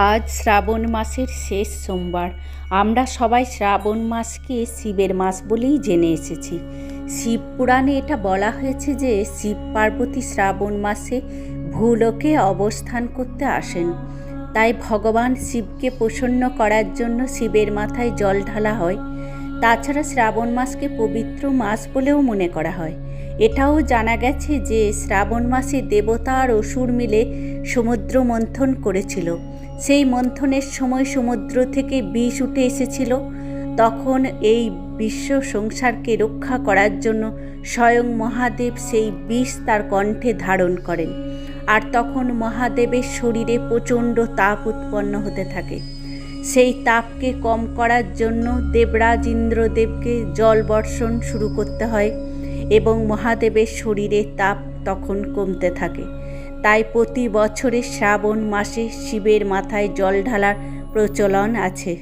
আজ শ্রাবণ মাসের শেষ সোমবার। আমরা সবাই শ্রাবণ মাসকে শিবের মাস বলেই জেনে এসেছি। শিব পুরাণে এটা বলা হয়েছে যে শিব পার্বতী শ্রাবণ মাসে ভূলোকে অবস্থান করতে আসেন। তাই ভগবান শিবকে প্রসন্ন করার জন্য শিবের মাথায় জল ঢালা হয়। তাছাড়া শ্রাবণ মাসকে পবিত্র মাস বলেও মনে করা হয়। এটাও জানা গেছে যে শ্রাবণ মাসে দেবতা আর অসুর মিলে সমুদ্র মন্থন করেছিল। সেই মন্থনের সময় সমুদ্র থেকে বিষ উঠে এসেছিল। তখন এই বিশ্ব সংসারকে রক্ষা করার জন্য স্বয়ং মহাদেব সেই বিষ তার কণ্ঠে ধারণ করেন। আর তখন মহাদেবের শরীরে প্রচণ্ড তাপ উৎপন্ন হতে থাকে। সেই তাপকে কম করার জন্য দেবরাজ ইন্দ্রদেবকে জল বর্ষণ শুরু করতে হয় এবং মহাদেবের শরীরে তাপ তখন কমতে থাকে। তাই প্রতি বছরে শ্রাবণ মাসে শিবের মাথায় জল ঢালার প্রচলন আছে।